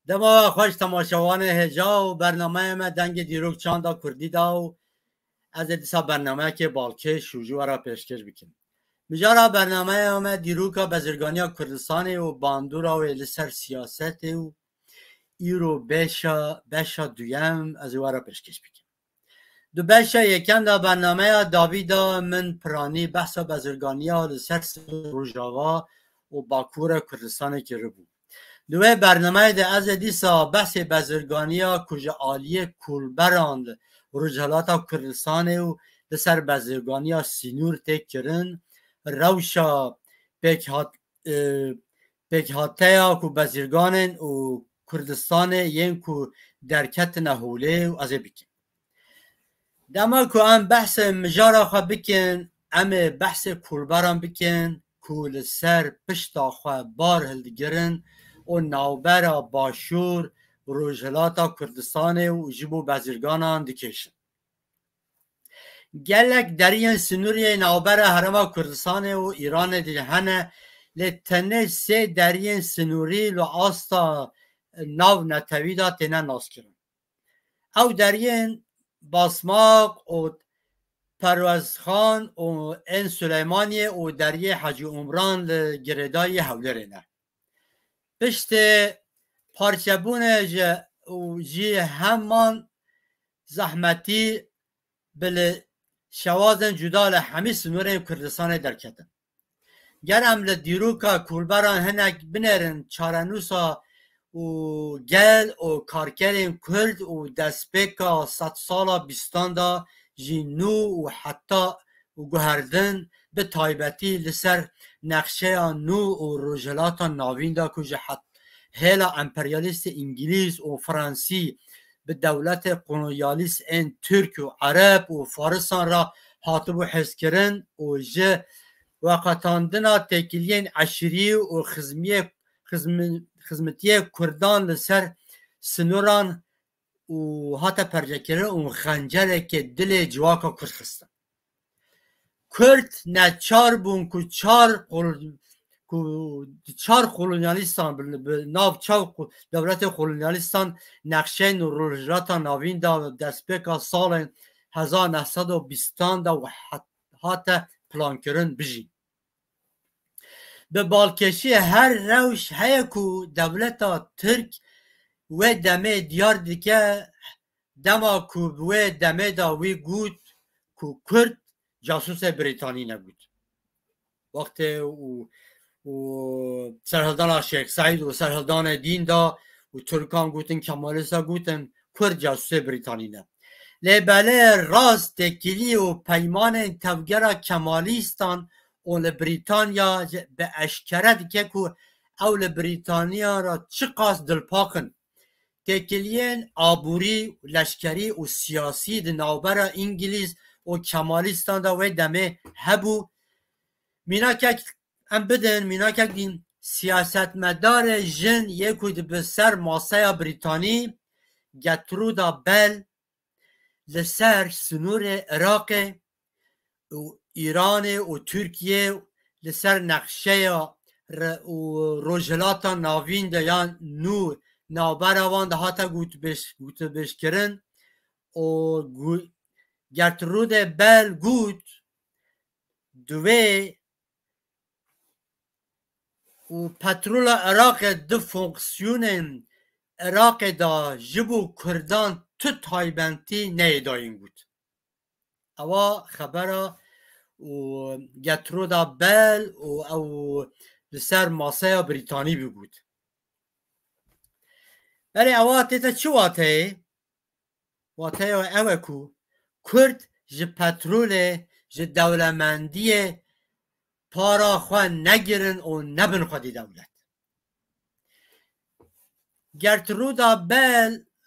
دما خوش تماشاوان هجا و برنامه ما دنگ دیروک چاندا کردی دا و از دیسا برنامه که بالکه شوجو را پیشکش بکن مجارا برنامه ما دیروکا بزرگانی کردستان و باندورا و لسر سیاست و ایرو بشا دویم از او را پیشکش بکن دو بشا یکم دا برنامه داویدا من پرانی بحثا بزرگانی لسر روژاوا و باکور کردستان که رو بود دوی برنامه ده از دیسا بحث بزرگانیا کجا آلی کولبراند رجالات کردستان و لسر بزرگانیا سینور تک کرن روشا پکهاته کو بزرگانن و کردستان ین کو درکت نهوله و از بکن دما کو ام بحث مجارا خواه بکن ام بحث کولبران بکن کو لسر پشتا خواه بار هلدگرن و نوبر باشور روجهلاتا کردستان و جبو بزرگانان دکشن گلک درین سنوری نوبر حرم کردستان و ایران دیلهنه لتنه سه درین سنوری لو آستا نو نتویدا تنه ناس کرن او درین باسماق و پروز خان و این سلیمانی و دریه حاجی عمران لگردای حولرینه پشت پارچبون جی همان زحمتی بل شوازن جدال همی سنور کردستان درکتن گرم لدیروکا کولبران هنک بنرن چارنوسا و گل و کارکرین کرد و دستپیکا 100 سالا بیستاندا جینو و حتی و گوهردن به تایبتی لسر نقشه نو و روجلات ناوین دا کجا هلا امپریالیست انگلیس و فرانسی به دولت قلونیالیست این ترک و عرب و فارسان را حاطب و حس کرن و جه وقتاندنا تکیلین عشری و خزمتی کردان لسر سنوران و حتی پرجکرن و خنجره که دل جواکا کرد خستن کرد نچار بون که چار قلونیالیستان به ناو چاو دولت قلونیالیستان نقشه روجلات ناوین دا دستپیکا سال 1920 دا و حتی پلان کرن بجی به بالکشی هر روش هیا کو دولت ترک و دمه دیار دیگه دما کو و دمه دا وی گود کو کرد جاسوس بریتانی نبود وقتی و سرهلدان شیخ سعید و سرهلدان دین دا و ترکان گوتن کمالیستا گوتن کرد جاسوس بریتانی نه لبله راست تکیلی و پیمان توگر کمالیستان و لبریتانیا به اشکره که کو اول بریتانیا را چه قاس دلپاکن تکیلین آبوری لشکری و سیاسی د نوبر انگلیس و کمالیستان دا و دمه هبو مینا که ام بدن مینا که دین سیاست مدار جن یکود به سر ماسه بریتانی گترودا بل لسر سنور عراق و ایران و ترکیه لسر نقشه و روجلات ناوین دیان نو نوبروان ده هاتا گوت بش کرن و گترود بل گوت دوی و پترول عراق دو فونکسیون عراق دا جبو کردان تو تایبنتی نیداین بود اوا خبره و گترودا بل او لسر ماسه بریتانی بود بله اوا تیتا چی واته اوه کو کرد جه پترول جه دولمندی پارا خواه نگیرن و نبن خودی دولت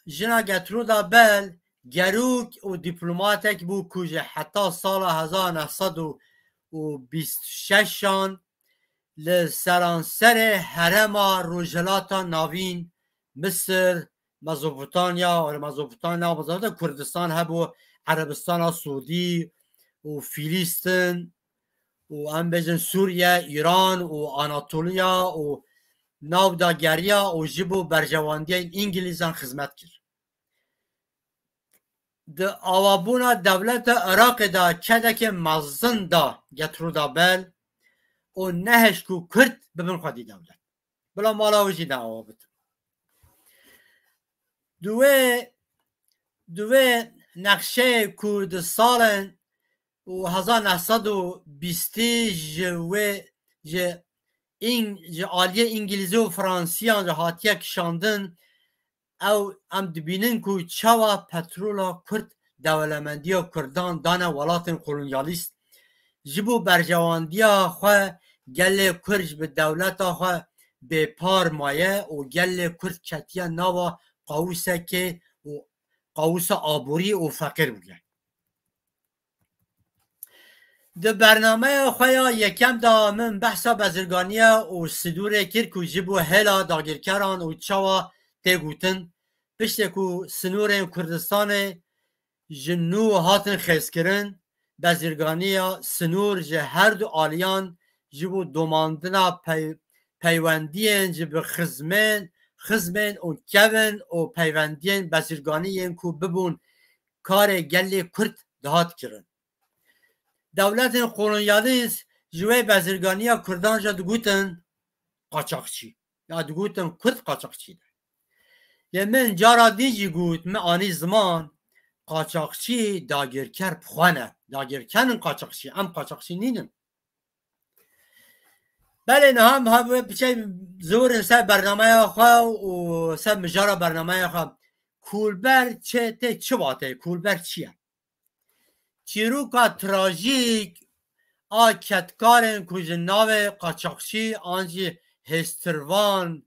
جنا گترودا بل گروک و دیپلوماتک بو کجه حتی سال 1926 لسرانسر حرم روجلات ناوین مصر مزوپوتامیا کردستان هبو عربستان سعودی و فلسطین و ام بجن سوریه ایران و آناتولیا و ناو دا گریا و جبو برجواندی انگلیزان خدمت کرد. د آوابونا دولت عراق دا چدک مزن دا گترو دا بل و نهش کو کرد ببن خودی دولت بلا مالا وجی دا آوابت. دوه نقشه کو د سالن و 1920 جه آلیه انگلیزی و فرانسیان جه هاتیه کشاندن او ام دبینن کو چاوا پترولا کرد دولمندی و کردان دانه ولاتن کولونیالیست جبو برجواندیا خواه گل کرج به دولت خواه به پار مایه و گل کرد چتیه نوا قاوسه که و قاوس آبوری و فقیر بگه. ده برنامه خواه یکم دا من بحثا بزرگانیه و صدوره کرد که جبو هلا داگرکران و چاوا تگوتن پشت کو سنور کردستان جنو هاتن خیز کرن بزرگانیه سنور جه هر دو آلیان جبو دوماندنا پیوندین جبو خزمین و کون و پیوندین بزرگانیین کو ببون کار گلی کرد دهات کرن. دولت کولونیالیست جوی بزرگانیه کردان جا دگوتن قاچاقچی یا دگوتن کرد قاچاقچی ده. یه من جارا دیجی گوت من آنی زمان قاچاقچی داگرکر بخوانه داگرکنن قاچاقچی ام قاچاقچی نینن. بله نه هم بچه زور سر برنامه خواه و سر مجارا برنامه خواه کولبر چه باته کولبر چیه؟ چیروکا تراژیک آکتکارن کج ناو قاچاقچی آنجی هستروان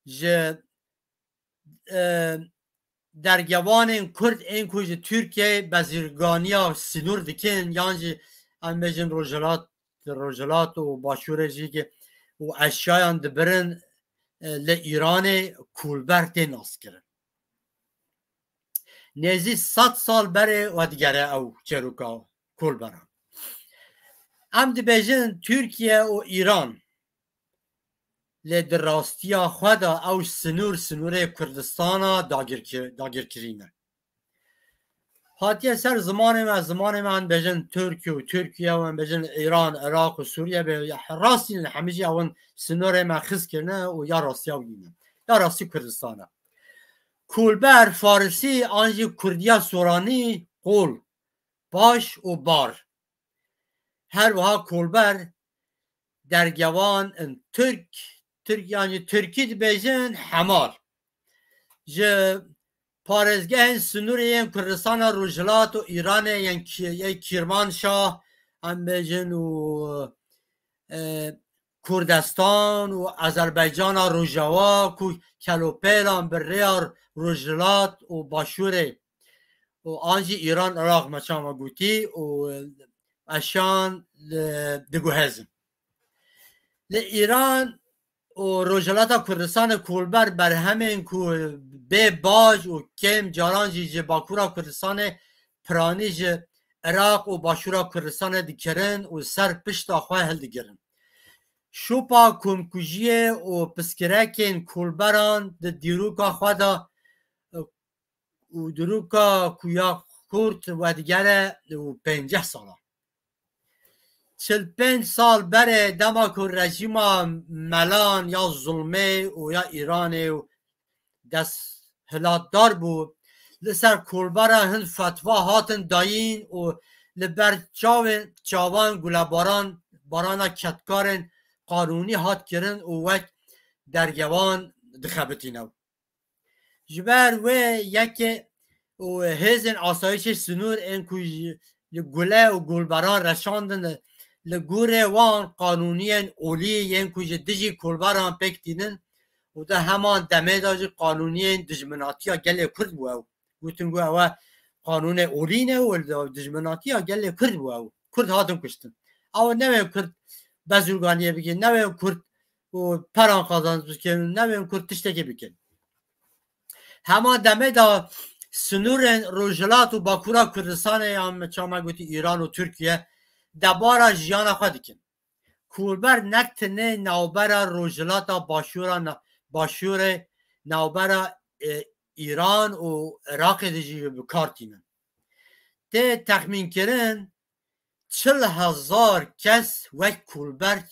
جه درگوان کرد این کج ترکیه بزرگانیا سنور دکن یعنی امیجن روجلات و باشورجی که و اشیایان دبرن لایران کولبر تناس کرن نزی 100 سال بره و دیگره او چروکا کولبران ام دبیجن ترکیه و ایران لدر راستیا خدا او سنور کردستانا داگر کرینه هاتیه سر زمان من بجن ترکیه و بجن ایران عراق و سوریه به راستی همیجی اون سنور ما خز کرنه و یا راستیا بینه یا راستی کردستانه کولبر فارسی آنجی کردیا سورانی قول باش و بار هر وها کولبر درگوان ترک یعنی ترکی بیجن حمار جه پارزگاه سنوری کردستان روجلات و ایران یعنی کرمانشاه هم بیجن و کردستان و آذربایجان روجوا کلوپیلان بریار روجلات و باشوره و آنجی ایران عراق مچام گوتی و اشان دگوهزم ایران و روجلات کردستان کولبر بر همین کو به باج و کم جاران جی باکورا کردستان پرانیج عراق و باشورا کردستان دیکرن و سر پشت آخواه هل دیگرن شوپا کمکوژیه و پسکرکین کولبران ده دیروکا خوادا و دیروکا کویا کورت و دیگره و 50 ساله 45 سال بره دما که رژیم ملان یا ظلمه و یا ایران و دست هلاتدار بود لسر کولبره هن فتوا هاتن داین و لبر چاوان گلاباران بارانا کتکارن قانونی هات کرن و وقت درگوان دخبتینو جبر و یک و هزن آسایش سنور این که گله و گلباران رشاندن لگوره وان قانونیان اولی ین کجا دجی کولبران پک دیدن و ده همان دمه داجی قانونیان دجمناتی ها گله کرد بو او گوتن گو او قانون اولی نه و دجمناتی ها گله کرد بو او کرد هاتم کشتن او نویم کرد بزرگانیه بگن نویم کرد و پران قازانز بکن نویم کرد تشتکی بکن همان دمه دا سنور روجلات و باکورا کردستان هم چامه گوتی ایران و ترکیه دبارا جیانا خواه دیکن کولبر نکتنه نوبر روجلاتا باشور نوبر ایران و عراق دیجی بکارتینن ته تخمین کرن 40,000 کس وک کولبر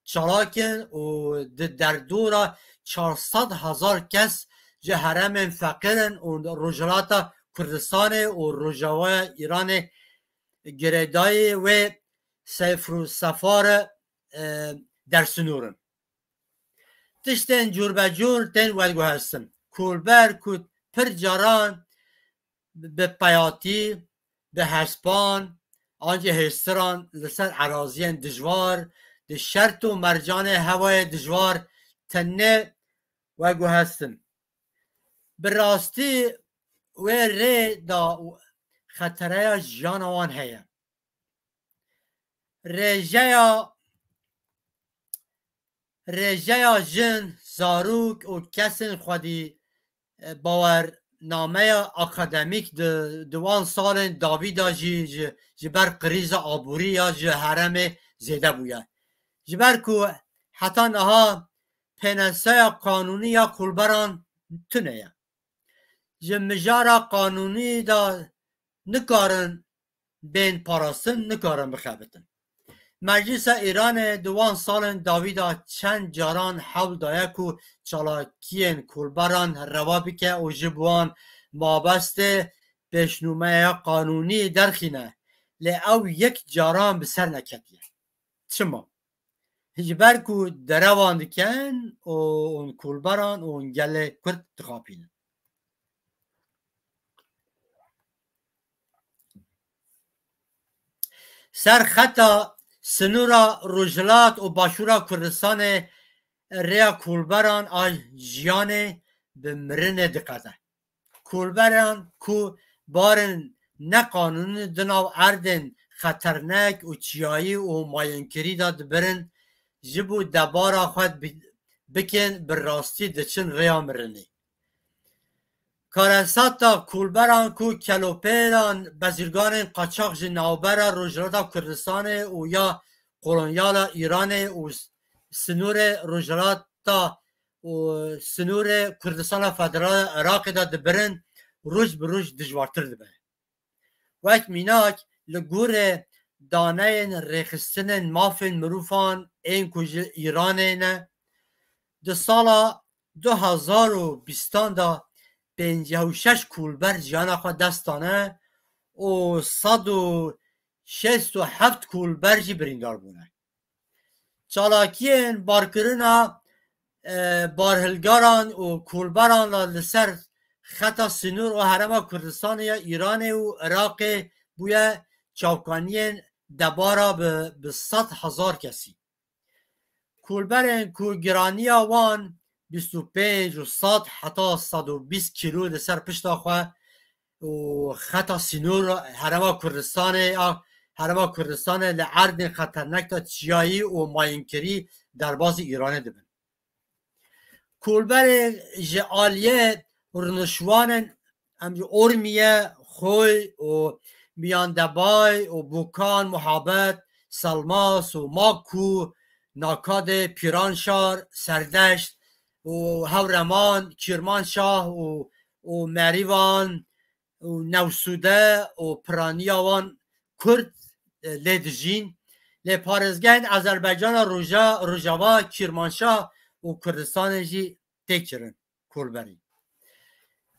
چالاکن و در دورا 400,000 کس جه حرم فقیرن و روجلاتا کردستان و روجاوای ایران گردای و سفر و سفار در سنورن تشتن جور بجور تن ودگو هستن کولبر کود پر جاران به پیاتی به هسپان آنجا هستران لسر عرازیان دجوار ده شرط و مرجان هوای دجوار تنه ودگو هستن براستی و ری دا خطره جانوان هیا رژه جن زاروک و کسین خودی باورنامه اکادمیک دوان سال داویدا جی بر قریز آبوری یا جی حرم زیده بویا جی بر کو حتی نها پنسه قانونی یا کولبران تونه یا جی مجارا قانونی دا نکارن بین پاراستن نکارن بخبتن مجلس ایران دوان سال داویدا چند جاران حول دایه کو چالاکین کولبران روا بکه و جبوان مابسته پیشنومه قانونی درخینه لی او یک جاران بسر نکتیه چما هجبر کو دروان دکن و اون کولبران و اون گل کرد تخاپینه سر خطا سنورا روجلات و باشورا کردستان ریا کولبران آج جیانه به مرن دقیقه کولبران کو بارن نه قانون دناو اردن خطرناک و چیایی و ماینکری داد برن جبو دبارا خود بکن براستی دچن ریا مرنه کارنساتا کولبران کو کلوپیران بزرگان قاچاق جناوبر روجلاتا کردستان و یا قولونیال ایران و سنور روجلاتا و سنور کردستان فدرال عراق دا دبرن روز بروز دجوارتر دبه وقت میناک لگور دانه ریخستن مافن مروفان این کج ایرانه نه ده سالا 2020 دا 56 کولبر جیانا خود دستانه و 167 کولبر جی بریندار بونه چالاکین بارکرنا بارهلگاران و کولبران لسر خطا سنور و حرم کردستان یا ایران و عراق بویا چاوکانین دبارا به 100,000 کسی کولبرین کو گرانی وان 25 و 100 حتی 120 کیلو ده سر پشت خواه و خطا سینور حرم کردستان لعرد خطرنک تا چیایی و ماینکری در باز ایران دبن کولبر جعالیه رنشوان ارمیه خوی و میاندبای و بوکان محابت سلماس و ماکو ناکاد پیرانشار سردشت و هورمان کرمانشاه و مریوان و نوسوده و پرانیاوان کرد لیدجین لی پارزگین آذربایجان روجاوا کرمانشاه و کردستان جی تکرن کولبری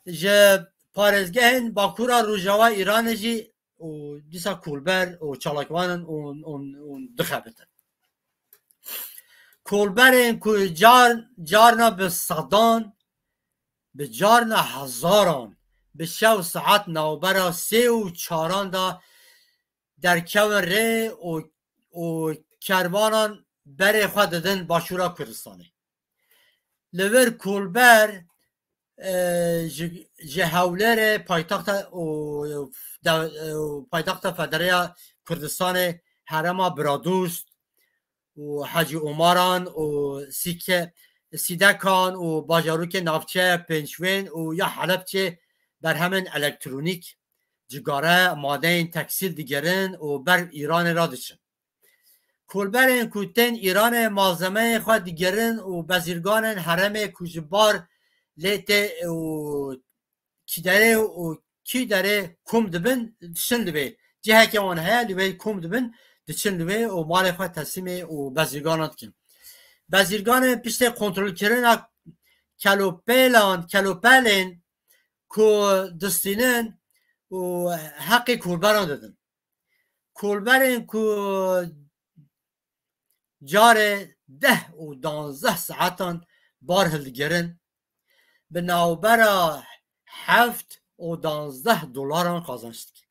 جه پارزگین باکورا روجاوا ایران جی و دیسا کولبر و چالاکوانن اون دخبتن کولبرین که جارنا به صدان به جارنا هزاران به 6 ساعت نوبرا 3 و 4 دا در کون ری و کروانان بر خود دادن باشورا کردستانه لور کولبر جهولر پایتخت فدرال کردستان حرم برادوست و حاجی عمران و سیدکان و باجاروک نافچه پنچوین و یا حلبچه بر همین الکترونیک جگاره ماده تکسیل دیگرن و بر ایران را دچن کولبرین کوتن ایران مالزمه خود دیگرن و بزرگان حرم کوجبار لیته و کی داره کم دبن دشن لبه جهه که آن های لبه کم دبن دشن لبه و مال خود تسلیم و بزرگانات کن بزرگان پیشت کنترل کردن کلوپلین که دستینن و حق کولبران دادن کولبرین که جاره 10 و 12 ساعتان بار هلگرن به نوبر 7 و 12 دلار قازنشت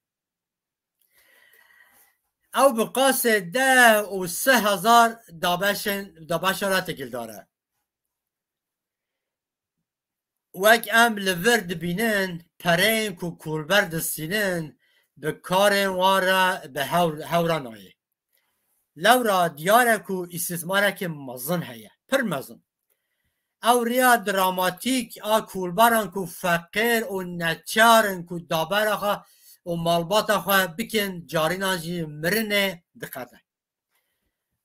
او بقاس 10 و 3 هزار دابش را تکل داره وک ام لورد بینن پرین که کولبر دستینن به کار واره به هورانایی لورا دیاره که استثماره که مزن هیه پر مزن او ریا دراماتیک کولبران که فقیر و نچارن که دابر خواه و مالبات خواه بکن جارینان جی مرنه دقیقه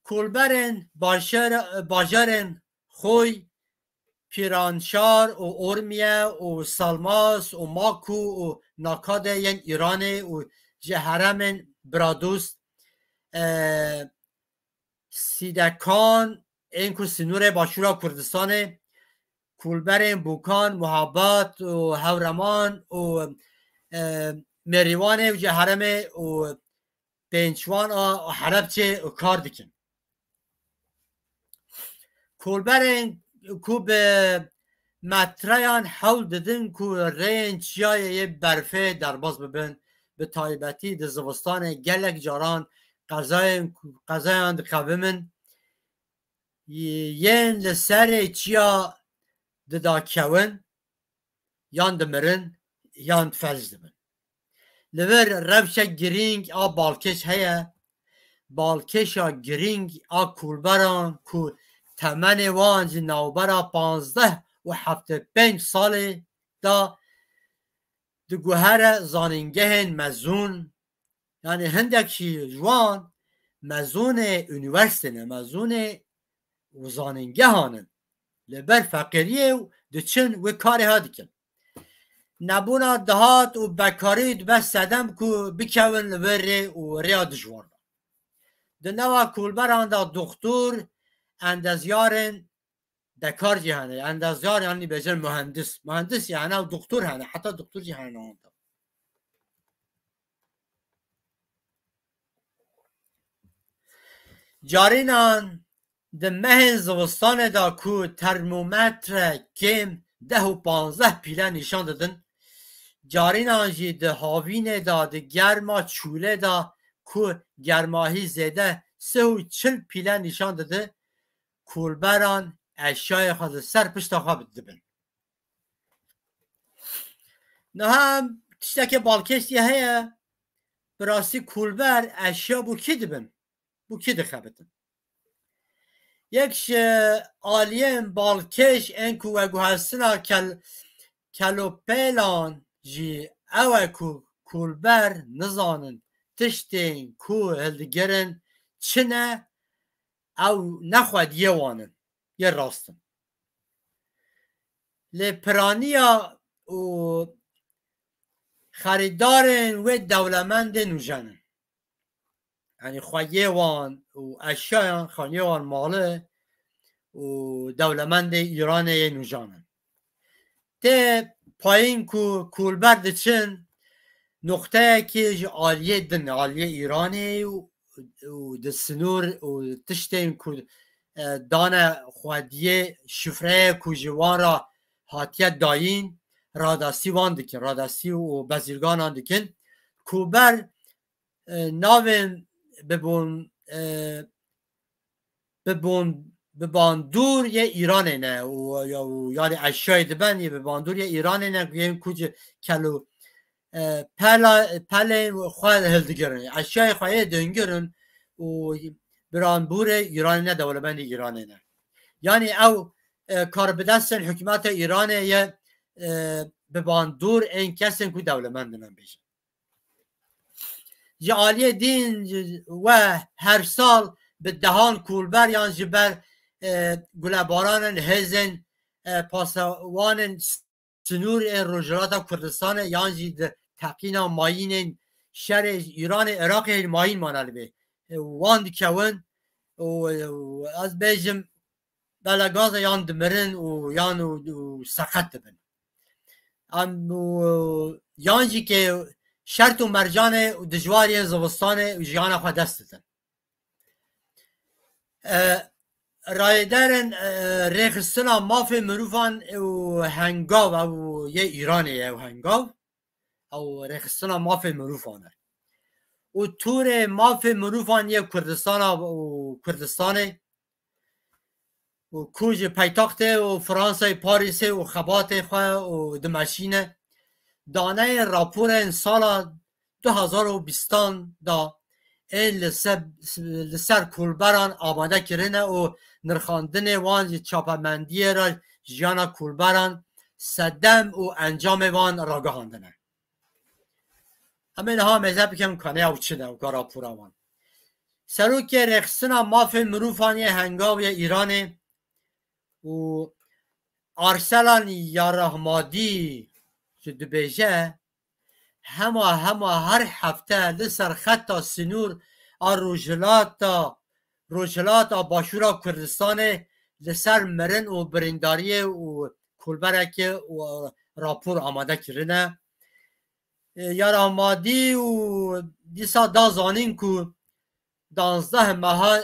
کولبرن باجرن خوی پیرانشار و اورمیه و سالماس و ماکو و ناکاده ین ایرانه و جهرمن برادوست سیدکان این که سنور باشورا کردستان کولبرین بوکان محبت و هورمان و مریوان و جهرم و پنچوان و حربچه و کار دکن کولبرین که به مطریان حول دادن که رینج جای یه برفه درباز ببین به تایبتی ده زوستان گلک جاران قضایان ده قبمن ین لسر چیا ده دا کون یان ده مرن یان فلج دبن لور روش گرینگ بالکش هیا بالکش گرینگ کولبران که تمن وانج نوبرا 15 و 75 ساله دا ده گوهر زاننگه مزون یعنی هندکی جوان مزون اونیورسیته مزون زاننگه هانن لبر فقریه و ده چن و کاری ها دیکن نبونا دهات و بکاری دو بس سدم که بکون لبر و ریا دجوان ده نوا کولبران دا دکتور اندازیارن دکار جهانه اندازیار یعنی بجر مهندس یعنی و دکتور هنه حتی دکتور جهانه آنده جارینان ده مهن زوستان دا که ترمومتر کم 10 و 15 پیله نشان دادن جارینان جی ده هاوین دا ده گرما چوله دا که گرماهی زده 40 پیله نشان داده کولبران اشیای خود سر پشت خواب دبن نه هم تشتک بالکشتی هیا براستی کولبر اشیا بو کی دبن بو کی دخبتن یکش آلیم بالکش انکو وگو هستنا کلوپیلان جی او کولبر نزانن تشتین کو هلدگرن چنه او نخواد یه وانن یه راستن لپرانیا و خریدارن و دولمند نوجانن یعنی خواه یه وان و اشیاء خانیه وان ماله و دولمند ایران یه نوجانن ده پایین که کولبر چن نقطه که عالیه دن عالیه ایرانی و ده سنور و تشتین که دانه خوادیه شفره که جوان را حاتیه داین راداسی وان دکن راداسی و بزرگان آن دکن کوبر ناوین بباندور یه ایرانه نه و یعنی اشیای دبن یه بباندور یه ایرانه نه یه کج کلو پله خواه هلدگرن اشیای خواه دنگرن و برانبور ایران نه دولبند ایرانه نه یعنی او کار بدستن حکومت ایرانه یه بباندور این کسین که دولمند نم بیشن جعالی دین و هر سال به دهان کولبر یان جبر گلباران هزن پاسوان سنور روجرات کردستان یان جی تقینا ماین شهر ایران عراق ماین مانال به وان دیکون و از بیجم بلگاز یان دمرن و یان سقط دبن یان جی که شرط و مرجان دجواری زوستان جیان خود دستتن رایدرن ریخستنا مافی مروفان و هنگاو و یه ایرانی و هنگاو او ریخستنا مافی مروفانه و تور مافی مروفان یه کردستانه و کوج پایتخت و فرانسه پاریس و خبات خواه و دمشینه دانه راپور سال 2020 دا این لسر کولبران آماده کرنه و نرخاندن وان چاپمندی را جیانا کولبران صدم و انجام وان را گهاندنه همین ها مذهب کم کنه او چنه و راپورا وان سروک رخصنا مافی مروفانی هنگاوی ایرانه و ارسلان یا رحمادی شد بیجه همه هر هفته لسر خطا سنور روجلات باشورا کردستان لسر مرن و برنداری و کلبرک و راپور آماده کرنه یا رحمادی و دیسا دا زانین که 12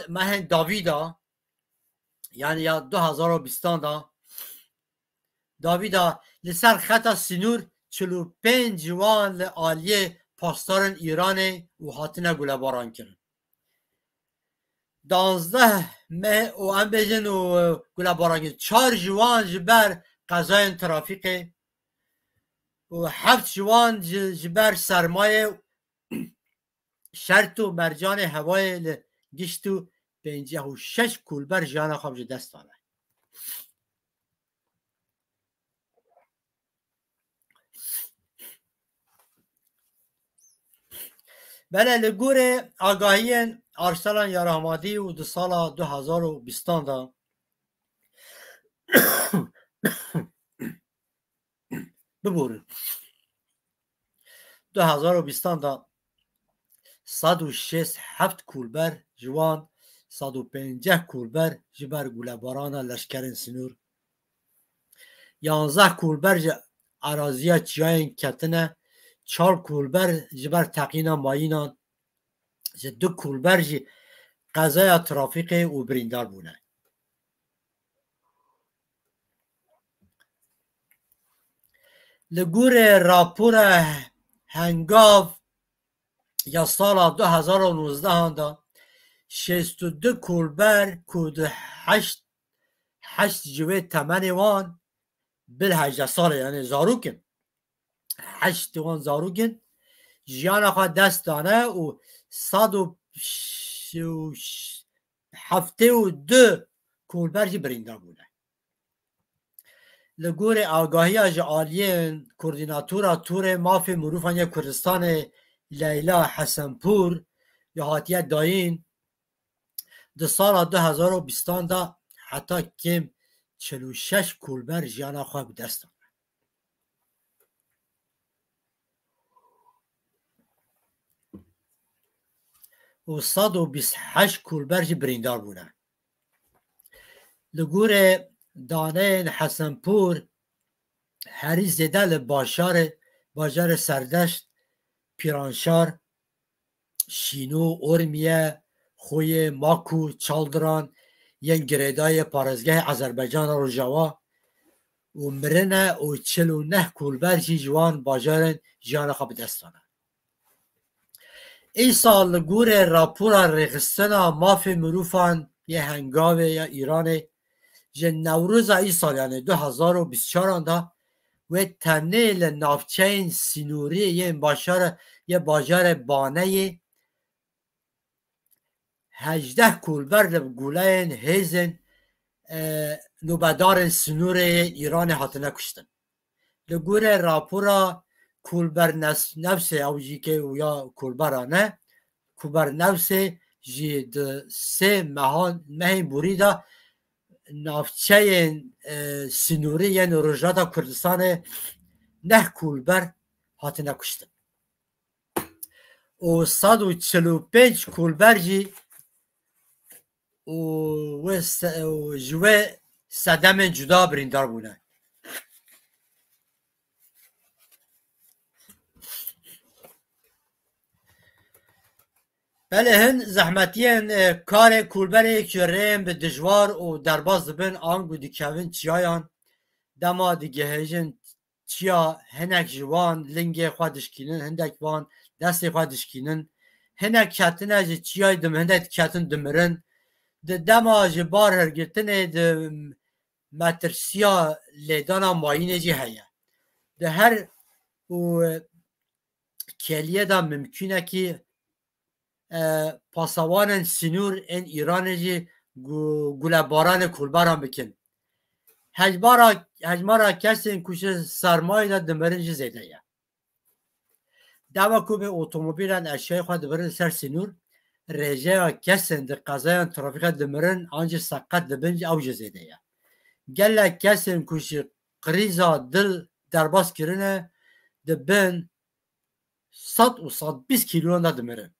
ماه داویدا یعنی یا 2020 دا داویدا لسر خطا سنور 45 جوان عالیه پاسدارن ایران و هاتنه گلباران کرن 12 مه و هم بیجن و گلباران کرن 4 جوان جبر قضای ترافیق و 7 جوان جبر سرمایه شرط و مرجان هوای گشت و 56 کولبر جانا خواب دست داره بله لگور آگاهی ارسلان یا رحمادی و دو سال 2020 دا ببورن 2020 دا 106 کولبر جوان 150 کولبر جبر گلباران لشکرین سنور 11 کولبر عراضیه چیاین کتنه 4 کولبر جبر تقینا مایینان 2 کولبر جی قضای ترافیق و بریندار بونه لگور راپور هنگاو یا سال 2019 دا 62 کولبر کود 8 جوه تمن وان بل 18 ساله یعنی زاروکن 8 وان زاروکن جیان خواه دست دانه و 172 کولبر جی برینده بوده لگور آگاهی از عالیه کوردیناتورا تور مافی مروفانی کردستان لیلا حسنپور یا هاتیه داین دو سال 2020 دا حتی کم 46 کولبر جیانا خواه به دست دانه و 128 کولبر جی بریندار بوده لگور دانه حسنپور هری زده لباشار سردشت پیرانشار شینو ارمیه خوی ماکو چالدران ین گریدای پارزگاه آذربایجان رو جوا و مرنه و 49 کولبر جی جوان باجارن جیان خواب دستانه ای سال گور راپورا رخصتنا مافی مروفان یه هنگاوه یا ایرانه جه نوروز ای سال یعنی 2024 دا و تنه لنافچین سینوری یه باجار بانه 18 کولبر گولین هیزن نوبدار سنور ایران هاتنه کشتن لگور راپورا کولبر نفس اوجی که یا کولبرانه کولبر نفس جی سه مهین بوری دا نافچه سنوری یعنی رجاتا کردستان نه کولبر هاتنه کشتن و 145 کولبر جی و جوه صدم جدا بریندار بونه بله هن زحمتیان کار کولبره که ریم به دجوار و درباز دبن آنگو دیکوین چیایان دما دیگه هجن چیا هنک جوان لنگه خوادشکینن هندک وان دست خوادشکینن هنک کتنه جی چیای دم هندک کتن دمرن ده دما جبار هرگرتنه ده مترسیا لیدانا ماینه جی هیا ده هر و کلیه دا ممکنه که پاسوان سنور این ایران جی گلباران کولباران بکن هجمارا کسی کشه سرمایه دا دمرن جی زیده یا دوا کو به اتومبیلان اشیاء خود دبرن سر سنور رجه کسین ده قضایان ترافیک دمرن آنجا سقط دبنج او جزیده یا گله کسین کشه قریزا دل درباس کرنه دبن 100 و 120 کیلو دا دمرن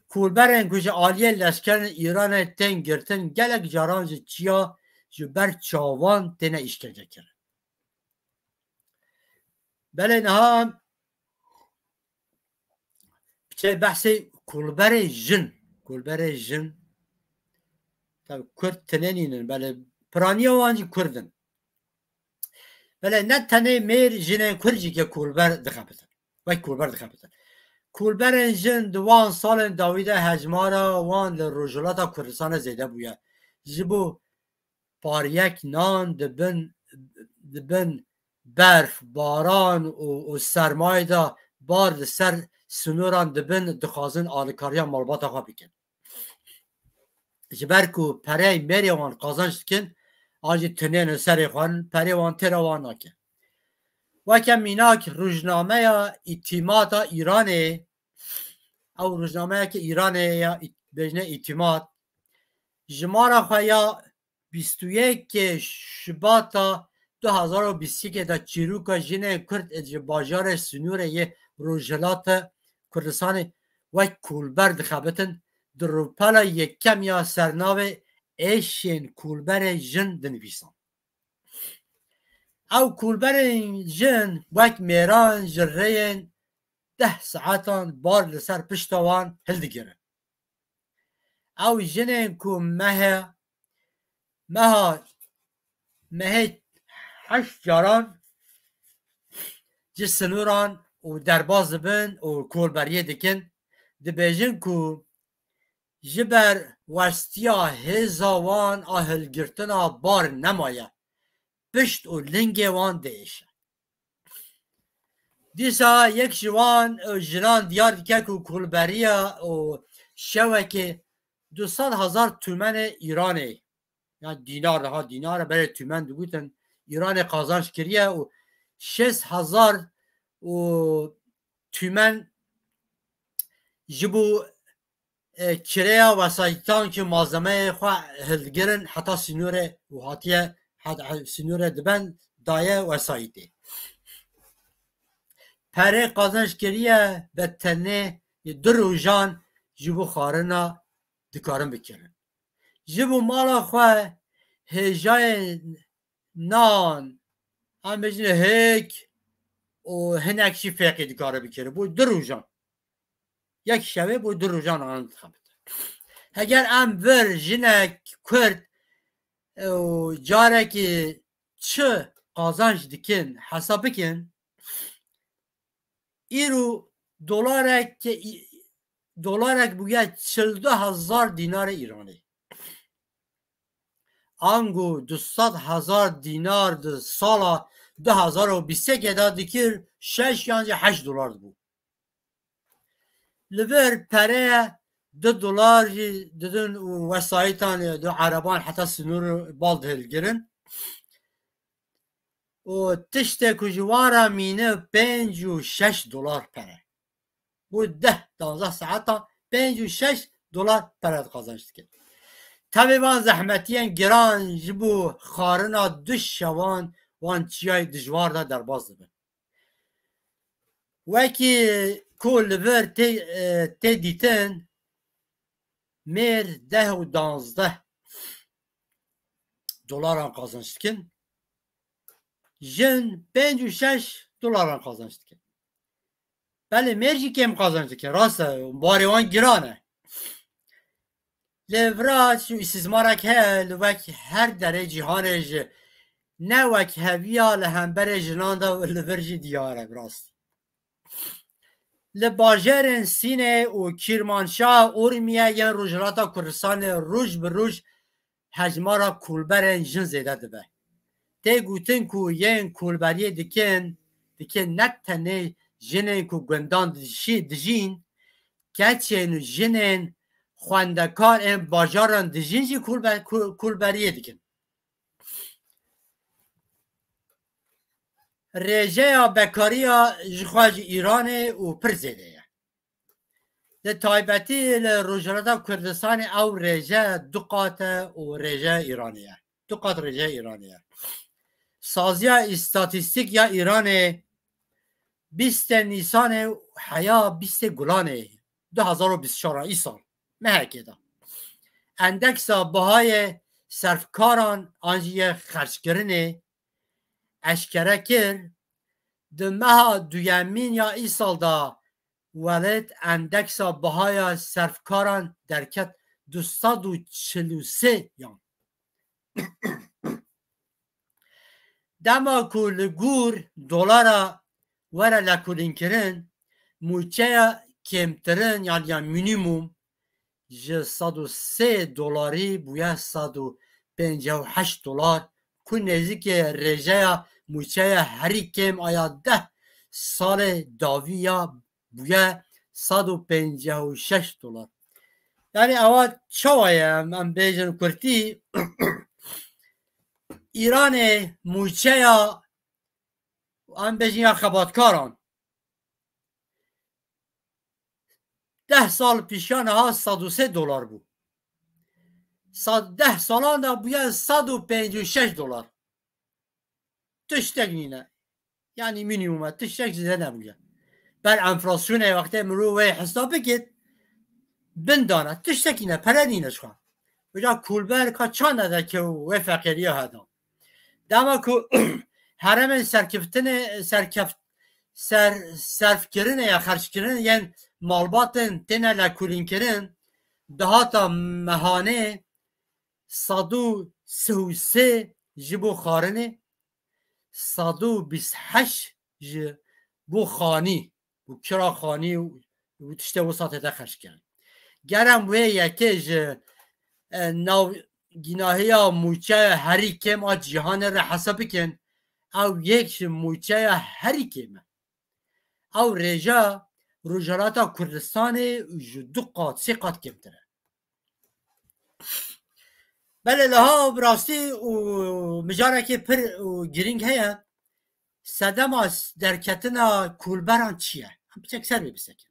کولبرن کشه آلیه لشکرن ایران تن گرتن گلک جاران چیا جو بر چاوان تنه اشکنجه کرن بله نها چه بحث کولبر جن tabi Kürt teneninin böyle praniya vancı Kürdün böyle ne tane mer jine Kürtçe ki kulber dikhabetin vay kulber dikhabetin kulberên jin di wan salên Dawîdê hejmara wan li Rojhilata Kurdistanê zêde bûye ji bo pariyek nan dibin berf baran û sermayê da bar li ser sinoran dibin dixwazin alîkariya malbata xwe bikin ji ber ku pereyê merê wan qazanc dikin an jî tinên li serê xwe perê wan têra wan nake weke mînak rojnameya îtîmata Îranê ew rojnameyeke Îranê ya bêjne îtîmat ji mara xwe ya 21 Şubat'a 2021 da çîroka jinên Kurd ji bajarê Sinûrê yê Rojhilata Kurdistanê wek kulber dixebitin di rûpela yekem ya sernavê êşên kulberê jin dinivîsan ew kulberên jin wek mêran ji rêyên 10 saetan bar li ser pişta wan hildigirin ew jinên ku meha 8 caran ji sinûran û derbas dibin û kolberiyê dikin dibêjin ku ji ber westiya hêza wan a hilgirtina bar nemaye pişt û lingê wan diêşe dîsa yek ji wan jinan diyar dike ku kolberiya û şewekê 200,000 tûmenê Îranê yani dinar daha dinar berê tûmen digotin Îranê qazanç kiriye û 6,000 û tûmen ji bo kireya wesayîtan ki malzemeyê xwe hilgirin heta Sinûrê û hatiye Sinûrê dibin daye wesayîtê perê qazanç kiriye ve tenê du rojan ji bo xwarina dikarin bikirin ji bo mala xwe hêjayên nan em bêjin hêk û hinek jî fêqê dikare bikirin bû du rojan yek şevê bû du rojan an dixebite heger em vir jinek Kurd û carekî çi qazanç dikin hesa bikin îro dolarek bûye 42,000 dinarê Îranî ango 200,000 dinar di sala 2021 da dikir 6 yan 8 dolar bû li vir pereye 2 dolar jî didin û wesayîtan di Ereban heta Sinûr bal dihilgirin û tiştê ku ji wara mîne 5 û 6 dolar pere bû 10-12 saetan 5 û 6 دلار پرد قازانش دکن تبی وان زحمتیان گران جبو خارنا دش شوان وان چیای دجوار دا در باز دبن وکی کل بر تی دیتن میر 10 و 12 دلار قازانش دکن جن 56 دلار قازانش دکن بله مرجی کم قازانش دکن راسته باری وان گرانه لفراج و استثمارک هل وک هر دره جهانج نه وک هویا لهمبر جناندا و لفرج دیاره براست لباجرن سینه و کرمانشاه اورمیه ین روجراتا کردستان روج به روج هجمارا کولبرن جن زیده دبه تی گوتن کو ین کولبریه دکن نت تنه جنن کو گندان دجین کچین جنن خواندکار این باجاران دجین جی کولبریه دکن رژه بکاریا جخواج ایران و پرزیده ده تایبتی لروجراتا کردستان او رژه دو قات و رژه ایرانیه دو قات رژه ایرانیه سازیا استاتیستیک یا ایران 20 نیسان حیا 20 گلانه 2024 ای سال مهکه دا اندکسا بهای صرفکاران آنجی خرچگرنه اشکره کر ده مها دویمین یا ای سال دا ولد اندکسا بهای صرفکاران درکت 243 یان دما کل گور دلار وره لکولین کرن موچه کمترن یا مینیموم ج 103 دلاری بویا 158 دلار که نزدیک رژه موچه هری کم آیا 10 سال داوی یا بویا 156 دلار یعنی اول چوایه من بیجن کرتی ایران موچه یا هم بیجن یا خباتکاران 10 سال پیشان ها 103 دلار بود 10 سالان دا بویا 156 دلار تشتک نینه یعنی مینیمومه تشتک زده نبویا بر انفلاسیون وقتی مرو وی حساب بکید بندانه تشتکینه پره نینه شخواه بجا کولبر که چان نده که وی فقیری ها هدام دما که حرم صرف کرنه یا خرج کرنه یعنی مالباتن تنه لکولین کرن دهاتا مهانه 133 جبو خارنه 128 جبو خانی و کرا خانی و تشته وساطه ده خرج کرن گرم وی یکی نو گناهی ها موچه هری کم آ جهان را حساب کن او یک موچه هری کم او رجا روجراتا کردستان دو قات سه قات کمتره بله لها براستی و مجاره که پر و گرینگ هیا صدم درکتنا کولبران چیه هم بچک سر بسکن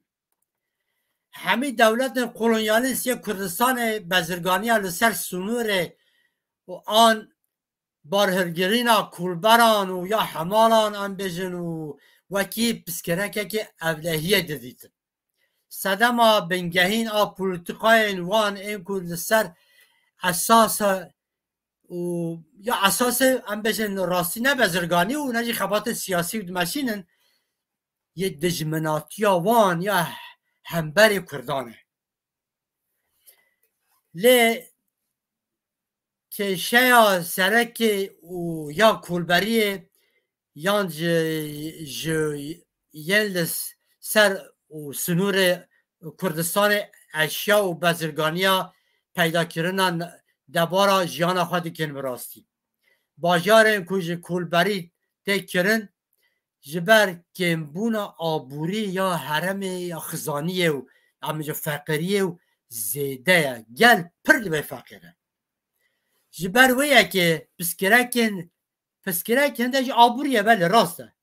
همه دولت قولونیالیست یا کردستان بزرگانی لسر سنور و آن بارهرگرینا کولبران و یا حمالان آن بجن و وکی پسکرکه که اولهیه دادیدن صدما بنگهین آ پولیتیقاین وان این که لسر اساس و یا اساس آن بجن راستی نه بزرگانی و نجی خبات سیاسی و دمشینن یه دجمناتی وان یا همبر کردانه لی که شیا سرک و یا کولبری یان یلس سر و سنور کردستان اشیا و بزرگانیا پیدا کردن دبارا جیان خود کن براستی باجار کج کولبری تک کرن جبر کمبون آبوری یا حرم یا خزانیه و همینجا فقریه و زیده گل پر به فقیره جبر ویه که پسکرکن ده آبوریه بله راسته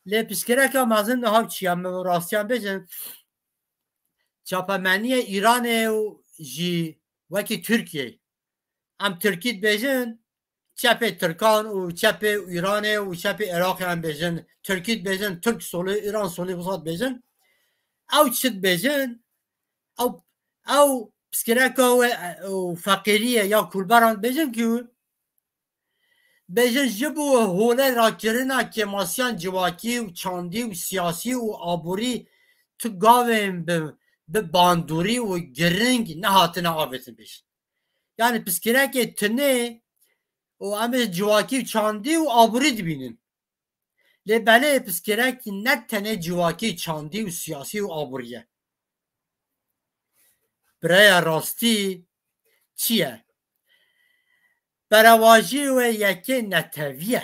لی پسکرک ها مازن ها چی هم راستی هم بجن چاپمنی ایران و جی وکی ترکیه ام ترکیت بیجن چپ ترکان و چپ ایران و چپ عراق هم بیجن ترکیت بیجن ترک سولی ایران سولی بسات بیجن او چت بیجن او پسکرکا و فقیریه یا کولبران بیجن که بیجن جبو هوله را کرنا که ماسیان جواکی و چاندی و سیاسی و آبوری تو گاویم به باندوری و گرنگ نهاتنا آبتن بیشن yani piskireke tune o em civakî çandî û aborî dibînin. Lê belê piskirekî ne tenê civakî çandî û siyasî û aborî ye. Birêya rastî çi ye? Berevajî wê yekê netevî ye.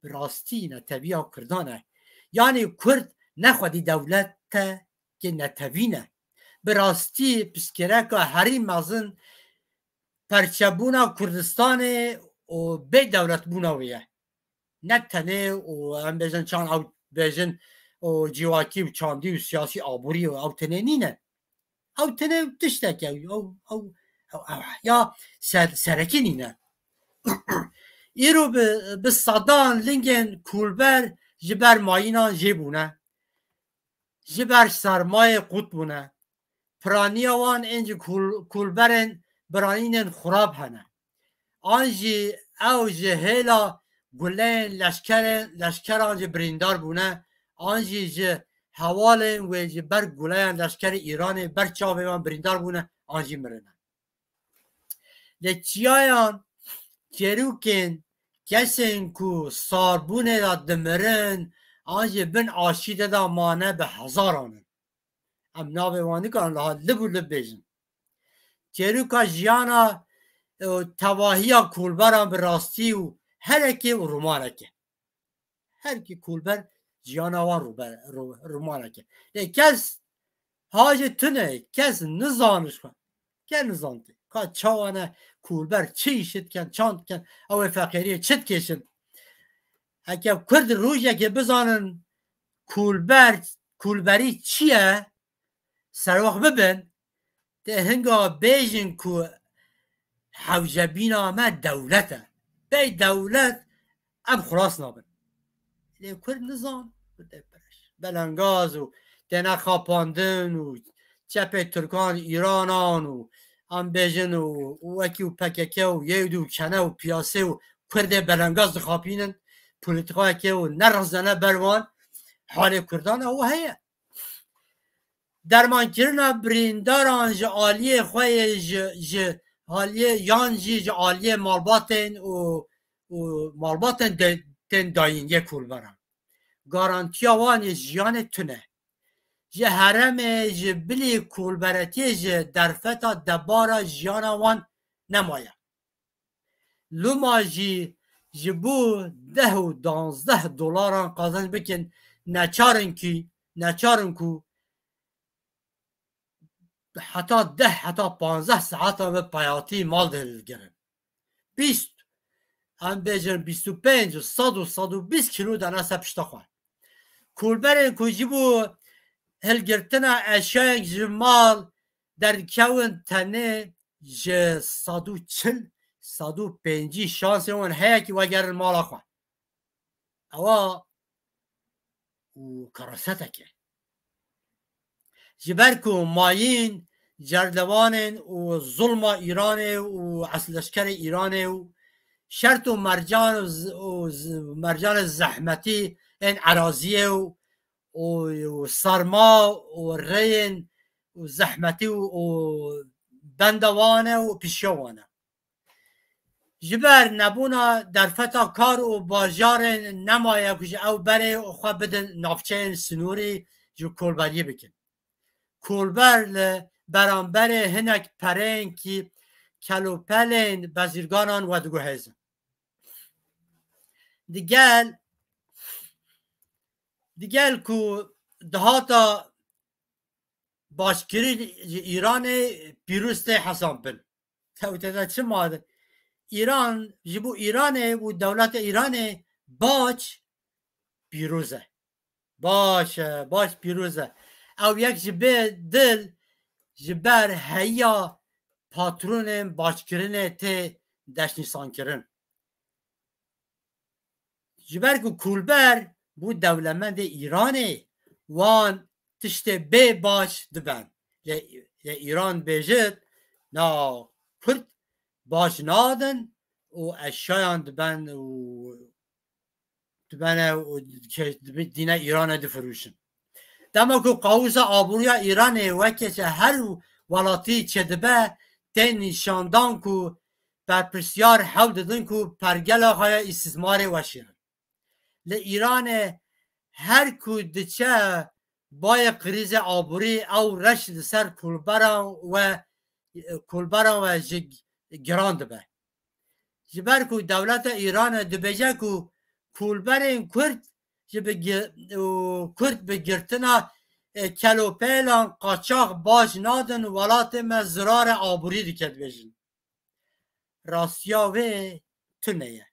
Rastî neteviya Kurdan e. Yani Kurd nexwedî dewlet te ki netevî ne. Bi rastî piskireka herî mezin perçebûna Kurdistanê û bê dewletbûna wê ye. Ne tenê û em bêjin çand ew bêjin û civakî û çandî û siyasî aborî û ew tenê nîne. Ew tenê tiştek ew ya serekî nîne. Îro bi sedan lingên kûlber ji ber mayînan jêbûne. Ji ber sermayê qut bûne. Piraniya wan ên ji kûlberên biranînên xurab hene. An jî ew ji hêla guleyên leşkeran ji birîndar bûne, an jî ji hewalên wê ji ber guleyan leşkerê Îranê ber çavê wan birîndar bûne, an jî mirine. Lê çiyayan çêrûkên kesên ku sarbûnê da dimirin, an jî bin aşî de da mane bi hezaran in. Em navê wan nikarin liha lib û lib bêjin. Çêrûka jiyana tevahiya kûlberan bi rastî û herekê û romaneke. Herkî kûlber jiyana wan romaneke. Lê kes hacê tune kes nizaniş xwe. Ke nizanti. Ka çawane kûlber çi îşitken çandken ew ê feqîriyê çit kêşin. Heke Kurd rojekê bizanin kûlberî çi ye serwex bibin tê hinga bêjin ku hewcebîna me dewlet e. Bey dewlet em xulas nabin. Lê Kurd nizan belengaz û têne xapandin û çepê Tirkan Îranan û em bêjin û wekî û PKK û Yêd û Çene û Piyasê û Kurdê belengaz dixapînin polîtikayekê û nerizene ber wan halê Kurdan ew heye. Dermankirina birîndaran ji aliyê xwe ji aliyê yan jî ji aliyê malbatên û malbatên tên dayîn yê kûlberan. Garantiya wan ê jiyanê tune. Ji heremê ji bilî kûlberetiyê ji derfeta debara jiyana wan nemaye. Luma jî ji bo 10 û 12 dolaran qazanc bikin neçarin ku heta 10 heta 15 saata ve payatî mal dilgirin. 20 em bêjin 25 û 100 û 120 kilo dene ser pişta xwe. Kûlberên ku jî bo hilgirtina eşyayek ji mal derkewin tenê ji 140 150 şansê wan heye ki vegerin mala xwe. Ewa û karaseteke. Ji ber ku mayîn cerdevanên û zulma Îranê û esleşkerê Îranê û şert û mercanê zehmetî ên eraziyê û sarma û reyên zehmetî û benda wan e û pîşiya wan e. Ji ber nebûna derfeta kar û bajarên nemaye ku ji ew berê xwe bidin navçeyên sinûrî ji kûlberiyê bikin. Kûlber li beramberê hinek pereyên ki kelûpelên bezîrganan we diguhêzin. Digel ku dihata başkirî ji Îranê pîrûz tê hesan bin. Tewtede çi made? İran ji bo Îranê û dewleta Îranê baş pîrûz e. Baş pîrûz e. Ew yek ji bê dil جبر هیا پاترون باشکرین ته دشنیسان کرن جبر که کولبر بو دولمند ایرانه وان تشت بی باش دبن ایران بیجد نا کرد باش نادن و اشیان دبن و دینه ایران دفروشن دما که قاوس آبوریا ایرانه وکه چه هر ولاتی چه دبه تین نشاندان که بر پرسیار حول دادن که پرگل های استثمار وشیرن ل ایران هر کو دچه بای قریز آبوری او رشد سر کولبران و گران دبه جبر که دولت ایران دبجه که کولبرین کرد کرد به گرتنا کلوپیلان قاچاق باش نادن ولات مزرار آبوری دکت بجن راستیاوه تنیه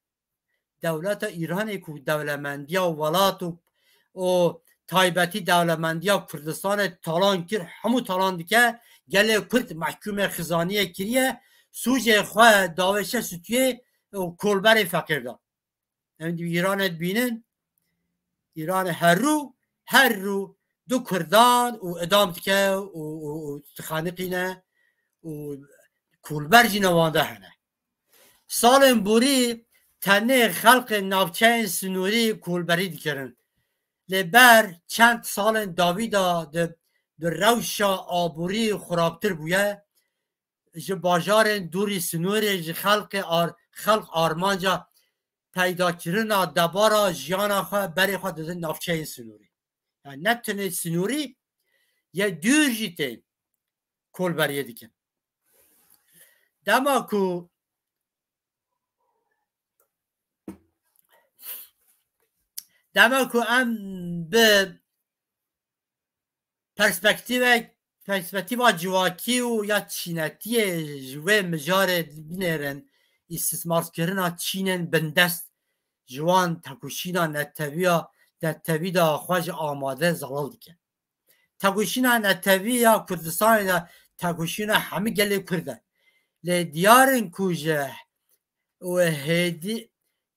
دولت ایرانی که دولمندی و ولات و تایبتی دولمندی و کردستان تالان کر همو تالان دکه گله کرد محکوم خزانیه کریه سوژه خواه داوشه ستویه و کولبر فقیر دا ایران بینن ایران هر رو دو کردان و ادام دکه و تخانقینه و کولبر جینوانده هنه سال بوری تنه خلق ناوچه سنوری کولبری دکرن لبر چند سال داویدا در روشا آبوری خرابتر بویه جه باجار دوری سنوری جه خلق آرمانجا پیدا کرنا دبارا جیانا خواه بری خواه دادن نافچه سنوری یعنی نتونه سنوری یه دور جیته کولبریه دیکن دما که ام به پرسپکتیو جواکی و یا چینتی جوه مجار بینرن استثمار کرنا چینن بندست جوان تکوشینا نتوی دا خواج آماده زلال دیکن تکوشینا نتوی یا کردستان دا تکوشینا همه گله کرده لی دیارن کوجه و هیدی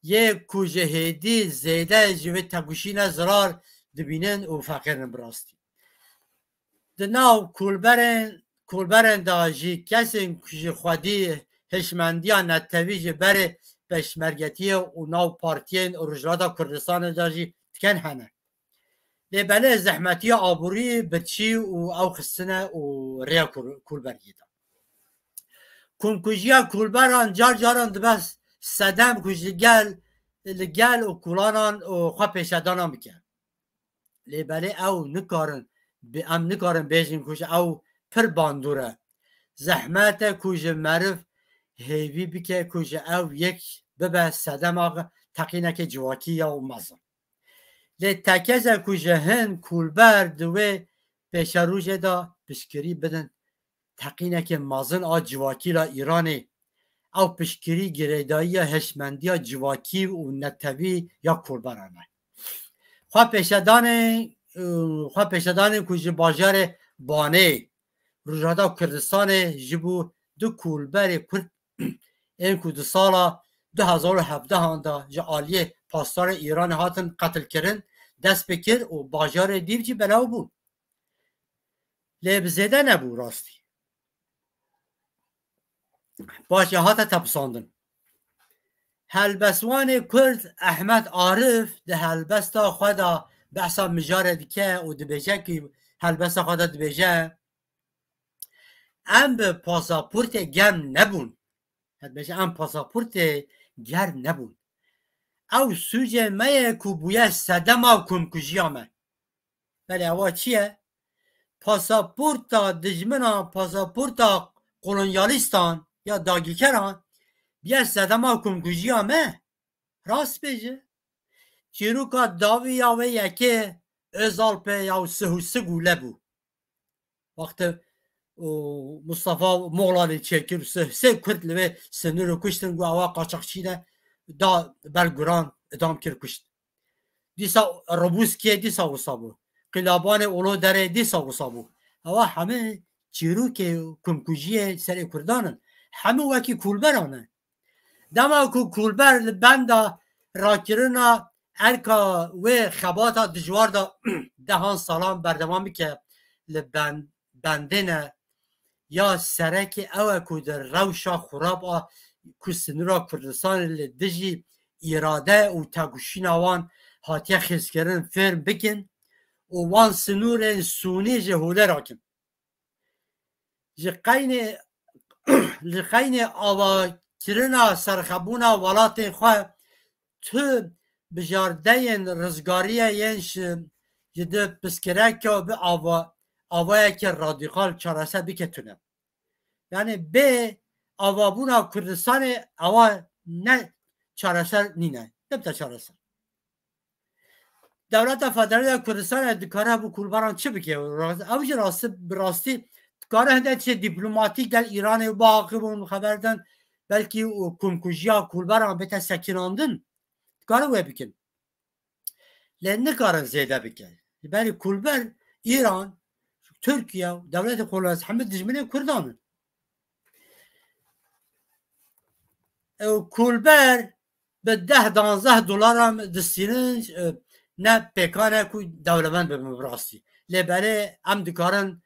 یه کوجه هیدی زیده جوه تکوشینا زرار دبینن و فقیرن براستی دناو کولبرن دا جی کسین کوجه خودی هشمندی نتوی جه بره پشمرگتی و ناو پارتین و رجلاتا کردستان داجی تکن هنه لیبنه زحمتی آبوری بچی و او خستنه و ریا کولبرگی دا کنکوژیا کولبران جاران دبست صدم کجی گل و کولانان و خواه پیشدانان بکن لیبنه او نکارن بیجن کجی او پر باندوره زحمت کجی معرف هیوی بکه کجا او یک ببه صدم آقا تقینه که جواکی یا مزن لی تکزه کجا هن کولبر دوه پیشروژه دا پشکری بدن تقینه که مزن آ جواکی را ایرانه او پشکری گریدایی هشمندی جواکی و نتوی یا کولبرانه خواه پیشدان کجا باجار بانه روژادا کردستان جبو دو کولبر کرد این که دو سالا 2017 هانده جا آلیه پاسدار ایران هاتن قتل کرن دست بکر و باجار دیو جی بلاو بود لیب زیده نبود راستی باشه هاتا تپساندن هلبسوان کرد احمد عارف ده هلبستا خدا بحثا مجاره دیکه و دبیجه که هلبستا خدا دبیجه ام به پاساپورت گرم نبون بشه ام پاساپورت گرم نبون او سوجه مایه که بویه صدم او کمکجیامه بله اوا چیه؟ پاساپورتا دجمنا پاساپورتا قولونیالیستان یا داگیکران بیه صدم او کمکجیامه راست بجه چیروکا داوی یاوه یکی ازالپه یا سهوسه گوله بو وقت مصطفى مغلاني تشكر سه كرد لوي سنورو كشتن گو اوا قاچاقچينه دا بلگران ادام کر کشت دیسا روبوسکیه دیسا وصابو قلابان اولو دره دیسا وصابو اوا همه چیروک کمکوژی سر کردانن همه وکی کولبرانه دما کو کولبر بندا راکرنا ارکا و خباتا دجوار دا دهان سالان بردوامی که بندنه یا سرک او کو در روشا خراب کو سنورا کردستان لدجی اراده و تاگوشین آوان هاتیه خیزکرن فرم بکن و وان سنور سونی جهوله راکن لقین آوا کرنا سرخبونا ولات خواه تو بجارده رزگاریه ینش جده بسکره که به آواه که رادیقال چارسه بکتونه یعنی به آوابونا کردستان آواه نه چارسه نینه نبتا چارسه دولت فدرالی کردستان دکاره بو کولبران چه بکه اوش راستی دکاره هنده چه دیپلوماتیک در ایران و باقی بون خبردن بلکه کمکوژیا کولبران بتا سکناندن دکاره وی بکن لن نکارن زیده بکن بری کولبر ایران ترکیه و دولت خلاص همه دجمنه کردانن کولبر به $10-12 هم دستینن نه پیکانه که دولمن به مبراستی لبره هم دکارن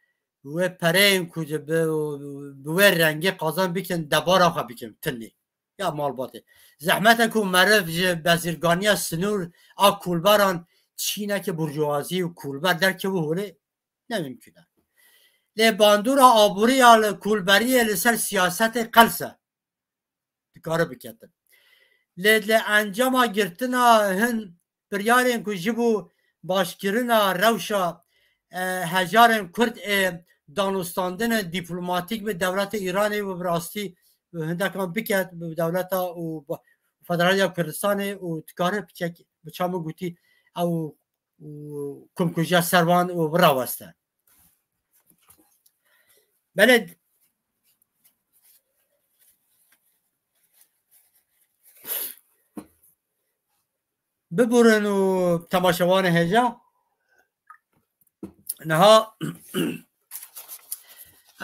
و پره که به رنگی قازان بکن دبار آخوا بکن تنی یا مال باته زحمت که مرف بزرگانی سنور کولبران چینه که برجوازی و کولبر در که بهوله نممکنه باندور آبوری یا کولبری لسر سیاست قلسه دکاره بکتن انجام گرتنا هن بریارن که جبو باشکرنا روشا هزارن کرد دانستاندن دیپلوماتیک به دولت ایران و براستی هندکان بکت به دولت و فدرالی کردستان و دکاره بچامو گوتی او کمکوژه سروان و براوسته بله ببرن و تماشاوان هجا نها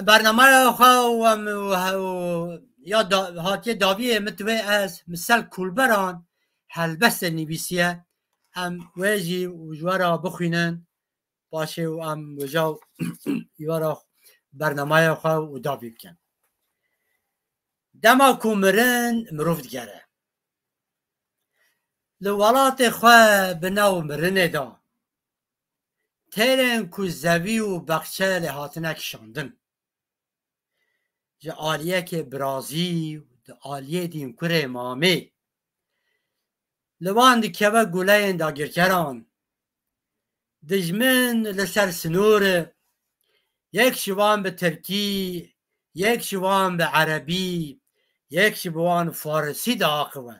برنامه خواه یا هاتی داویه متوی از مثل کولبران هلبست نویسیه هم ویجی وجوارا بخوینن باشه و هم وجاو یوارا برنامه خواه و داوی بکن دما کومرن مروف دیگره لولات خواه بناو مرنه دا تیرن که زوی و بخچه لحاتنک شاندن جه آلیه که برازی ده آلیه دیم کره امامه لوان ده کبه گوله دا گرکران دجمن لسر سنور یک شوان به ترکی یک شوان به عربی یک شوان فارسی دا آقوه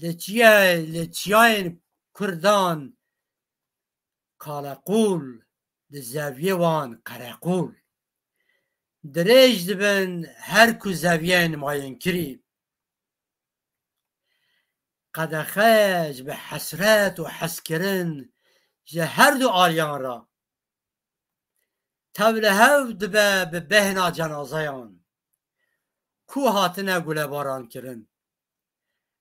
لچیاین کردان کالقول لزاویه وان قرقول دریج دبن هر کو زاویه نماین کری قدخج به حسرت و حسکرن جه هر دو آلیان را تبله هف دبه به بهنا جنازیان کو هاتنه گله باران کرن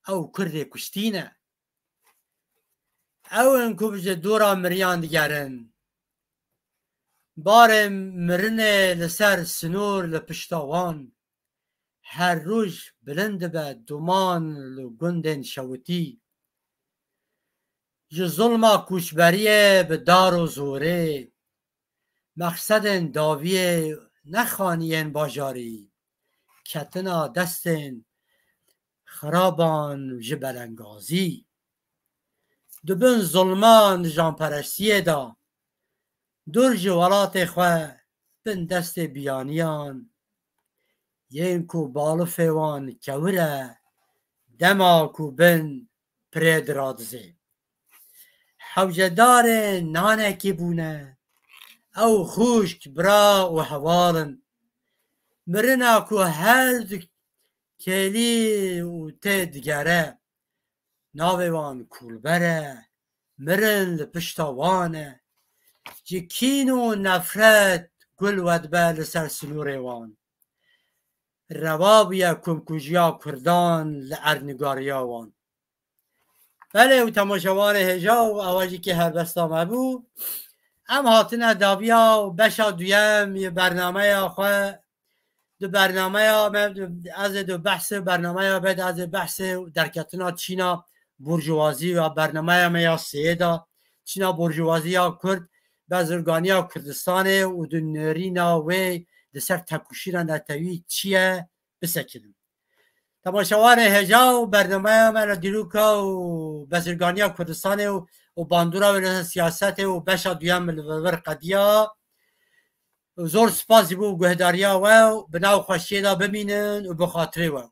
او کرده کشتینه او انکو بجه دورا مریان دیگرن بار مرنه لسر سنور لپشتاوان هر روز بلند به دومان لگندن شوتی جه ظلما کوچبریه به دار و زوره مقصد داویه نخانین باجاری کتنا دستن خرابان جبلنگازی دبن ظلمان جانپرستیه دا دور جوالات خواه بن دست بیانیان ین کو بالو فیوان کوره دما کو بن پرید رادزه حوجدار نانه کی بونه او خوشک برا و حوالن مرنا کو هر کلی و تدگره ناویوان کولبره مرن لپشتاوانه جکین و نفرت گل ودبه لسر سنور وان روابیا کمکوجیا کردان لعرنگاریا وان. بله و تماشاوان هجا و آواجی که هر بستا مبو ام هاتنه دابیا و بشا دویم برنامه خواه دو برنامه از دو بحث برنامه بعد از بحث درکتنا چینا برجوازی و برنامه میا سیدا چینا برجوازی یا کرد بازرگانی کردستان و دو نرینا و دسر تکوشیران نتوی چیه بسکرم. تماشاوان هجا و برنامه من دیروکا و بازرگانی کردستان و باندورا و سیاست و بشا دویم الور قدیا زور سپاسی بو گهداریا و بناو خوشی دا ببینن و بخاطره و